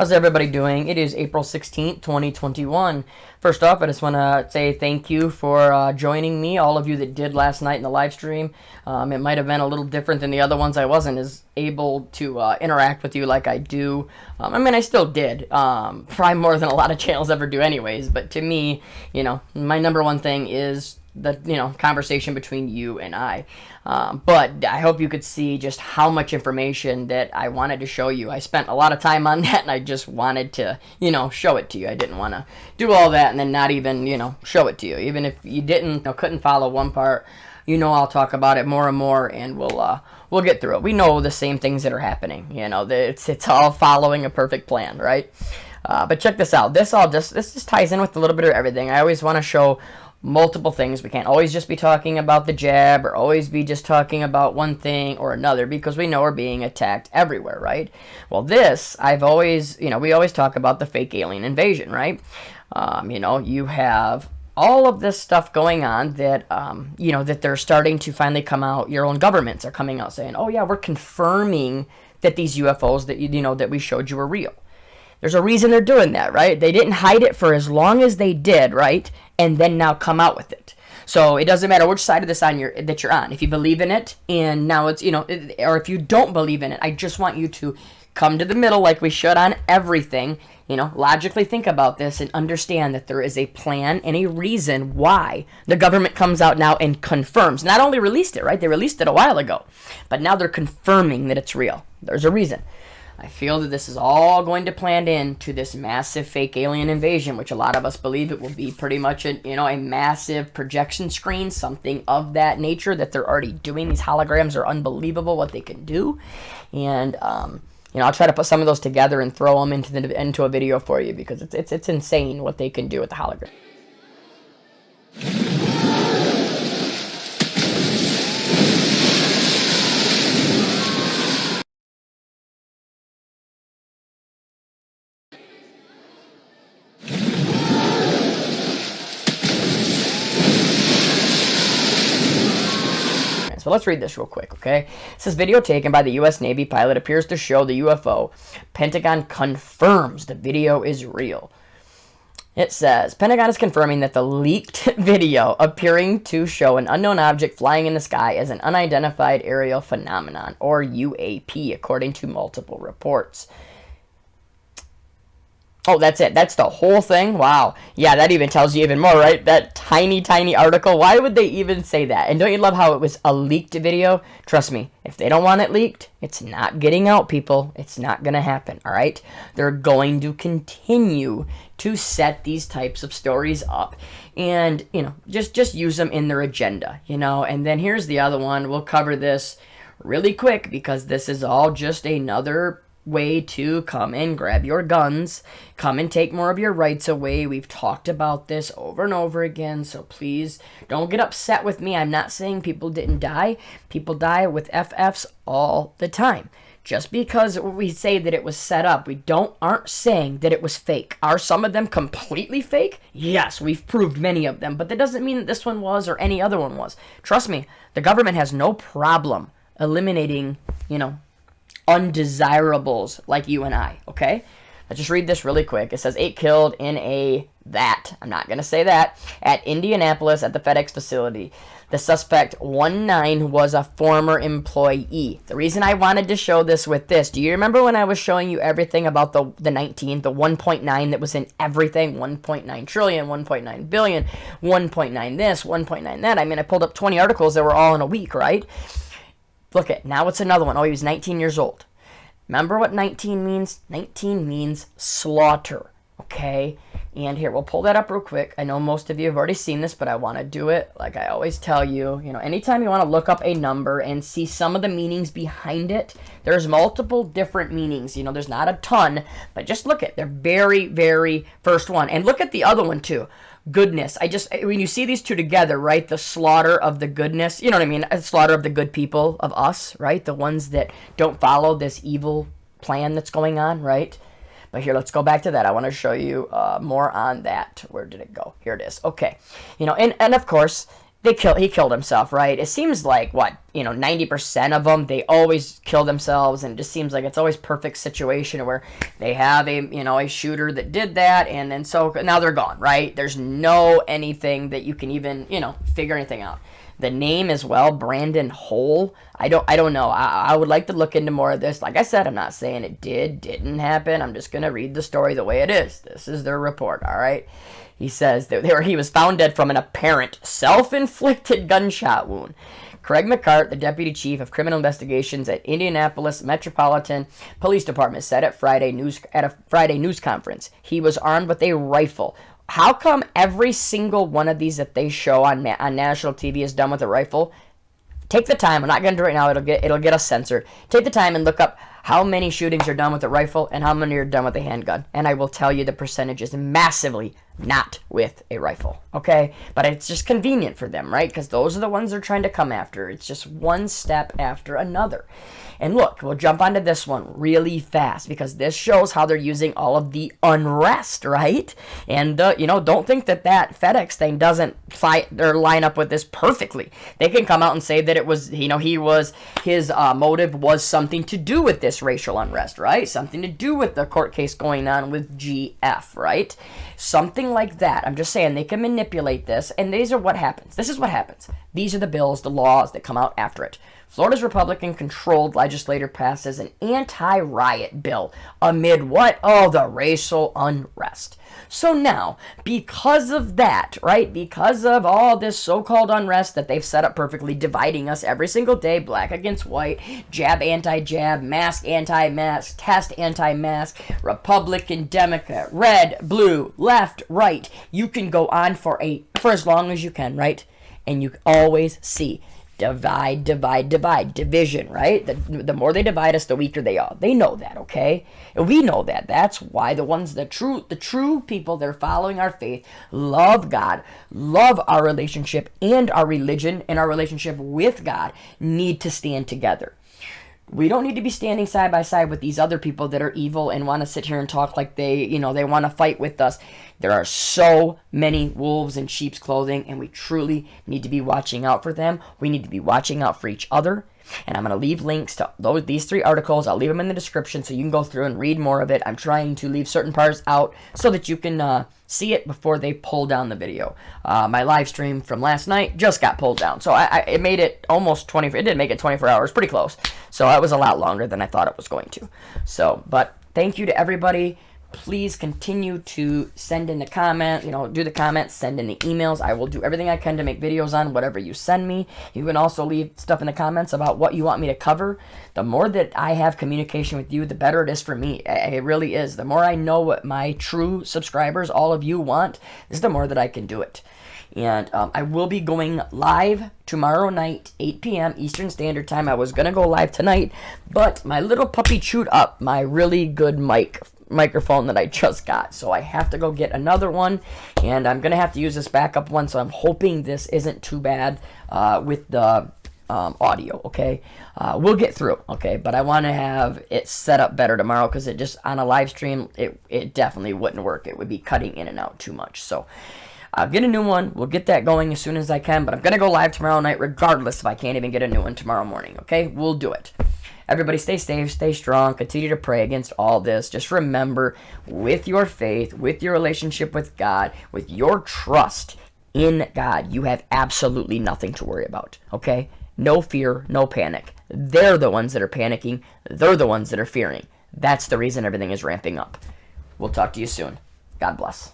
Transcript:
How's everybody doing? It is April 16th, 2021. First off, I just want to say thank you for joining me, all of you that did last night in the live stream. It might have been a little different than the other ones. I wasn't as able to interact with you like I do. I mean, I still did. Probably more than a lot of channels ever do anyways. But to me, my number one thing is the conversation between you and I. But I hope you could see just how much information that I wanted to show you. I spent a lot of time on that, and I just wanted to show it to you. I didn't want to do all that and then not even show it to you. Even if you couldn't follow one part, I'll talk about it more and more, and we'll get through it. We know the same things that are happening. It's all following a perfect plan, right? But check this out. This just ties in with a little bit of everything. I always want to show multiple things. We can't always just be talking about the jab or always be just talking about one thing or another, because we know we're being attacked everywhere, right? Well, we always talk about the fake alien invasion, right? You have all of this stuff going on that, that they're starting to finally come out. Your own governments are coming out saying, oh yeah, we're confirming that these UFOs that that we showed you are real. There's a reason they're doing that, right? They didn't hide it for as long as they did, right? And then now come out with it. So it doesn't matter which side of this that you're on. If you believe in it, and now it's, or if you don't believe in it, I just want you to come to the middle like we should on everything. Logically think about this and understand that there is a plan and a reason why the government comes out now and confirms. Not only released it, right? They released it a while ago, but now they're confirming that it's real. There's a reason. I feel that this is all going to plan into this massive fake alien invasion, which a lot of us believe it will be pretty much a massive projection screen, something of that nature that they're already doing. These holograms are unbelievable what they can do. And, I'll try to put some of those together and throw them into a video for you, because it's insane what they can do with the hologram. So let's read this real quick, okay? It says, video taken by the U.S. Navy pilot appears to show the UFO. Pentagon confirms the video is real. It says, Pentagon is confirming that the leaked video appearing to show an unknown object flying in the sky as an unidentified aerial phenomenon, or UAP, according to multiple reports. Oh, that's it. That's the whole thing? Wow. Yeah, that even tells you even more, right? That tiny, tiny article. Why would they even say that? And don't you love how it was a leaked video? Trust me, if they don't want it leaked, it's not getting out, people. It's not going to happen, all right? They're going to continue to set these types of stories up and, just use them in their agenda, And then here's the other one. We'll cover this really quick, because this is all just another way to come and grab your guns, come and take more of your rights away. We've talked about this over and over again, so please don't get upset with me. I'm not saying people didn't die. People die with FFs all the time. Just because we say that it was set up, we aren't saying that it was fake. Are some of them completely fake? Yes, we've proved many of them, but that doesn't mean that this one was or any other one was. Trust me, the government has no problem eliminating, undesirables like you and I, okay? Let's just read this really quick. It says 8 killed in I'm not going to say that, at Indianapolis at the FedEx facility. The suspect 19 was a former employee. The reason I wanted to show this with this, do you remember when I was showing you everything about the 19, the 1.9 that was in everything? 1.9 trillion, 1.9 billion, 1.9 this, 1.9 that. I mean, I pulled up 20 articles that were all in a week, right? Look at, now it's another one. Oh, he was 19 years old. Remember what 19 means? 19 means slaughter, okay? And here, we'll pull that up real quick. I know most of you have already seen this, but I want to do it like I always tell you. Anytime you want to look up a number and see some of the meanings behind it, there's multiple different meanings. There's not a ton, but just look at the very, very first one. And look at the other one, too. Goodness. When you see these two together, right, the slaughter of the goodness, you know what I mean, slaughter of the good people of us, right, the ones that don't follow this evil plan that's going on, right? But here, let's go back to that. I want to show you more on that. Where did it go? Here it is. Okay. And of course, he killed himself, right? It seems like, what, 90% of them, they always kill themselves, and it just seems like it's always perfect situation where they have a shooter that did that, and then so now they're gone, right? There's no anything that you can even, figure anything out. The name as well, Brandon Hole. I don't know. I would like to look into more of this. Like I said, I'm not saying it didn't happen. I'm just gonna read the story the way it is. This is their report, all right? He says that he was found dead from an apparent self-inflicted gunshot wound. Craig McCart, the deputy chief of criminal investigations at Indianapolis Metropolitan Police Department, said at a Friday news conference he was armed with a rifle. How come every single one of these that they show on national TV is done with a rifle? Take the time. I'm not going to do it right now. It'll get us censored. Take the time and look up how many shootings are done with a rifle and how many are done with a handgun. And I will tell you the percentage is massively not with a rifle, okay? But it's just convenient for them, right? Because those are the ones they're trying to come after. It's just one step after another. And look, we'll jump onto this one really fast because this shows how they're using all of the unrest, right? And, don't think that FedEx thing doesn't fight or line up with this perfectly. They can come out and say that it was, his motive was something to do with this racial unrest, right? Something to do with the court case going on with GF, right? Something like that. I'm just saying they can manipulate this, and these are what happens. This is what happens. These are the bills, the laws that come out after it. Florida's Republican-controlled legislature passes an anti-riot bill amid what? Oh, the racial unrest. So now, because of that, right, because of all this so-called unrest that they've set up perfectly, dividing us every single day, black against white, jab anti-jab, mask anti-mask, test anti-mask, Republican, Democrat, red, blue, left, right, you can go on for as long as you can, right? And you always see divide, division, right? The more they divide us, the weaker they are. They know that, okay? And we know that. That's why the true people that are following our faith love God, love our relationship and our religion and our relationship with God need to stand together. We don't need to be standing side by side with these other people that are evil and want to sit here and talk like they want to fight with us. There are so many wolves in sheep's clothing, and we truly need to be watching out for them. We need to be watching out for each other. And I'm going to leave links to these 3 articles. I'll leave them in the description so you can go through and read more of it. I'm trying to leave certain parts out so that you can see it before they pull down the video. My live stream from last night just got pulled down. So it made it almost 24. It did make it 24 hours, pretty close. So it was a lot longer than I thought it was going to. So, but thank you to everybody. Please continue to send in the comments, do the comments, send in the emails. I will do everything I can to make videos on whatever you send me. You can also leave stuff in the comments about what you want me to cover. The more that I have communication with you, the better it is for me. It really is. The more I know what my true subscribers, all of you want, is the more that I can do it. And I will be going live tomorrow night, 8 p.m. Eastern Standard Time. I was going to go live tonight, but my little puppy chewed up my really good microphone that I just got. So I have to go get another one, and I'm going to have to use this backup one, so I'm hoping this isn't too bad with the audio, okay? We'll get through, okay? But I want to have it set up better tomorrow because it just, on a live stream, it definitely wouldn't work. It would be cutting in and out too much. So I'll get a new one. We'll get that going as soon as I can, but I'm going to go live tomorrow night regardless if I can't even get a new one tomorrow morning, okay? We'll do it. Everybody stay safe, stay strong, continue to pray against all this. Just remember, with your faith, with your relationship with God, with your trust in God, you have absolutely nothing to worry about, okay? No fear, no panic. They're the ones that are panicking. They're the ones that are fearing. That's the reason everything is ramping up. We'll talk to you soon. God bless.